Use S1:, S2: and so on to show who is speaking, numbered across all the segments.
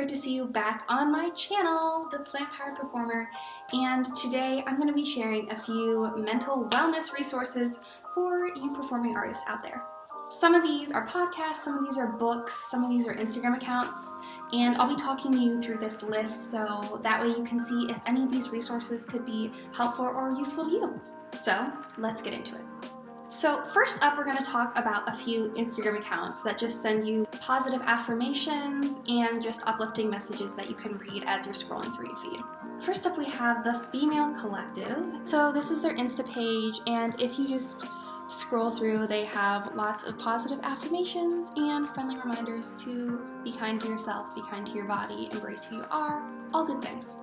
S1: to see you back on my channel, The Plant-Powered Performer, and today I'm going to be sharing a few mental wellness resources for you performing artists out there. Some of these are podcasts, some of these are books, some of these are Instagram accounts, and I'll be talking you through this list so that way you can see if any of these resources could be helpful or useful to you. So let's get into it. So first up, we're going to talk about a few Instagram accounts that just send you positive affirmations and just uplifting messages that you can read as you're scrolling through your feed. First up, we have the Female Collective. So this is their Insta page, and if you just scroll through, they have lots of positive affirmations and friendly reminders to be kind to yourself, be kind to your body, embrace who you are, all good things.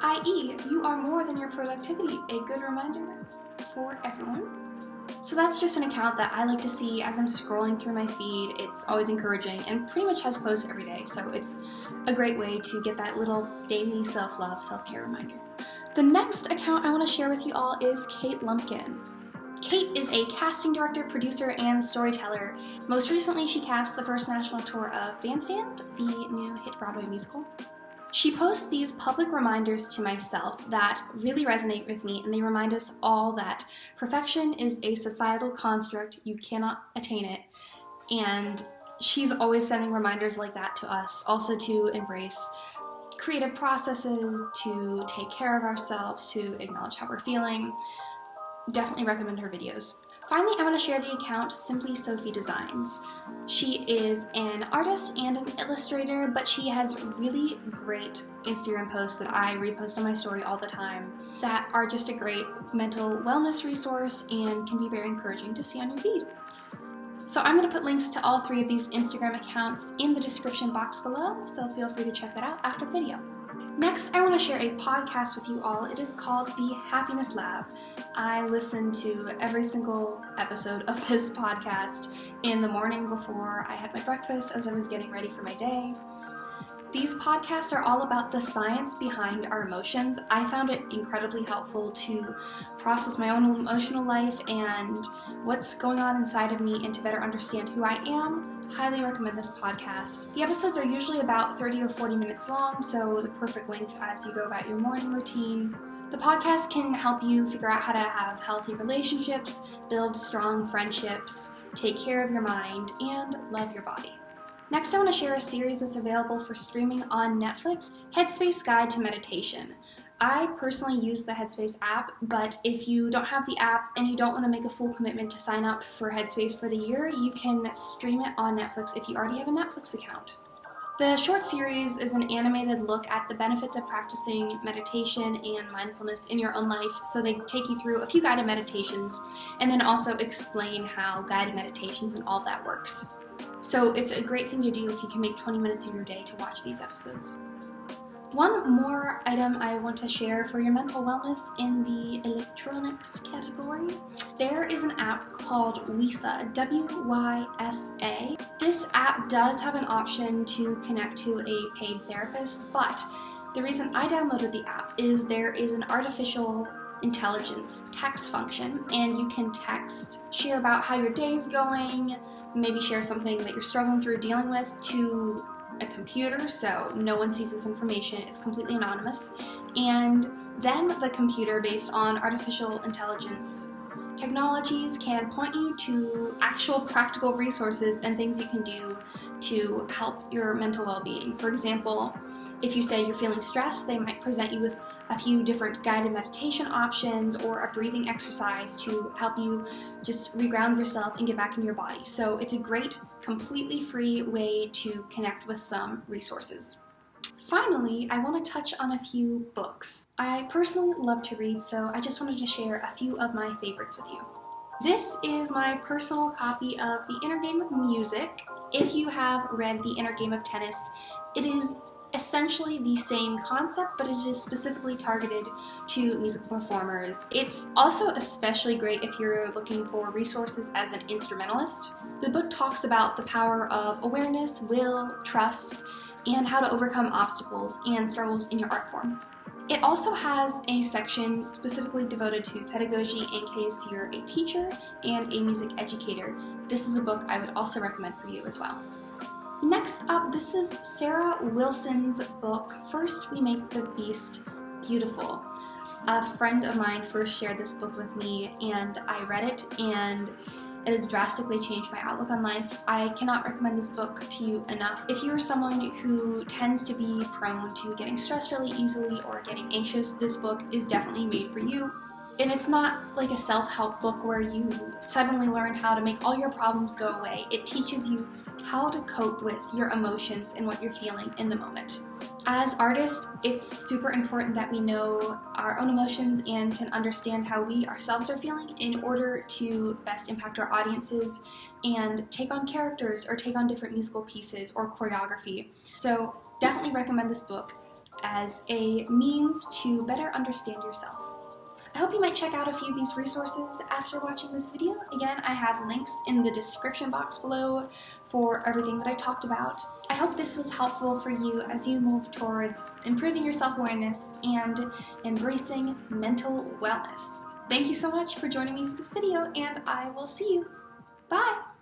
S1: i.e., you are more than your productivity, a good reminder for everyone. So that's just an account that I like to see as I'm scrolling through my feed. It's always encouraging and pretty much has posts every day, so it's a great way to get that little daily self-love, self-care reminder. The next account I want to share with you all is Kate Lumpkin. Kate is a casting director, producer, and storyteller. Most recently, she cast the first national tour of Bandstand, the new hit Broadway musical. She posts these public reminders to myself that really resonate with me, and they remind us all that perfection is a societal construct. You cannot attain it. And she's always sending reminders like that to us, also to embrace creative processes, to take care of ourselves, to acknowledge how we're feeling. Definitely recommend her videos. Finally, I want to share the account Simply Sophie Designs. She is an artist and an illustrator, but she has really great Instagram posts that I repost on my story all the time that are just a great mental wellness resource and can be very encouraging to see on your feed. So I'm going to put links to all three of these Instagram accounts in the description box below, so feel free to check that out after the video. Next, I want to share a podcast with you all. It is called The Happiness Lab. I listen to every single episode of this podcast in the morning before I had my breakfast as I was getting ready for my day. These podcasts are all about the science behind our emotions. I found it incredibly helpful to process my own emotional life and what's going on inside of me and to better understand who I am. Highly recommend this podcast. The episodes are usually about 30 or 40 minutes long, so the perfect length as you go about your morning routine. The podcast can help you figure out how to have healthy relationships, build strong friendships, take care of your mind, and love your body. Next, I want to share a series that's available for streaming on Netflix, Headspace Guide to Meditation. I personally use the Headspace app, but if you don't have the app and you don't want to make a full commitment to sign up for Headspace for the year, you can stream it on Netflix if you already have a Netflix account. The short series is an animated look at the benefits of practicing meditation and mindfulness in your own life, so they take you through a few guided meditations and then also explain how guided meditations and all that works. So it's a great thing to do if you can make 20 minutes in your day to watch these episodes. One more item I want to share for your mental wellness in the electronics category. There is an app called Wysa, W-Y-S-A. This app does have an option to connect to a paid therapist, but the reason I downloaded the app is there is an artificial intelligence text function, and you can text, share about how your day is going, maybe share something that you're struggling through dealing with to a computer, so no one sees this information. It's completely anonymous. And then the computer, based on artificial intelligence technologies, can point you to actual practical resources and things you can do to help your mental well-being. For example, if you say you're feeling stressed, they might present you with a few different guided meditation options or a breathing exercise to help you just reground yourself and get back in your body. So it's a great, completely free way to connect with some resources. Finally, I want to touch on a few books. I personally love to read, so I just wanted to share a few of my favorites with you. This is my personal copy of The Inner Game of Music. If you have read The Inner Game of Tennis, it is essentially the same concept, but it is specifically targeted to musical performers. It's also especially great if you're looking for resources as an instrumentalist. The book talks about the power of awareness, will, trust, and how to overcome obstacles and struggles in your art form. It also has a section specifically devoted to pedagogy in case you're a teacher and a music educator. This is a book I would also recommend for you as well. Next up, this is Sarah Wilson's book, First We Make the Beast Beautiful. A friend of mine first shared this book with me and I read it, and it has drastically changed my outlook on life. I cannot recommend this book to you enough. If you are someone who tends to be prone to getting stressed really easily or getting anxious, this book is definitely made for you. And it's not like a self-help book where you suddenly learn how to make all your problems go away. It teaches you how to cope with your emotions and what you're feeling in the moment. As artists, it's super important that we know our own emotions and can understand how we ourselves are feeling in order to best impact our audiences and take on characters or take on different musical pieces or choreography. So definitely recommend this book as a means to better understand yourself. I hope you might check out a few of these resources after watching this video. Again, I have links in the description box below for everything that I talked about. I hope this was helpful for you as you move towards improving your self-awareness and embracing mental wellness. Thank you so much for joining me for this video, and I will see you. Bye!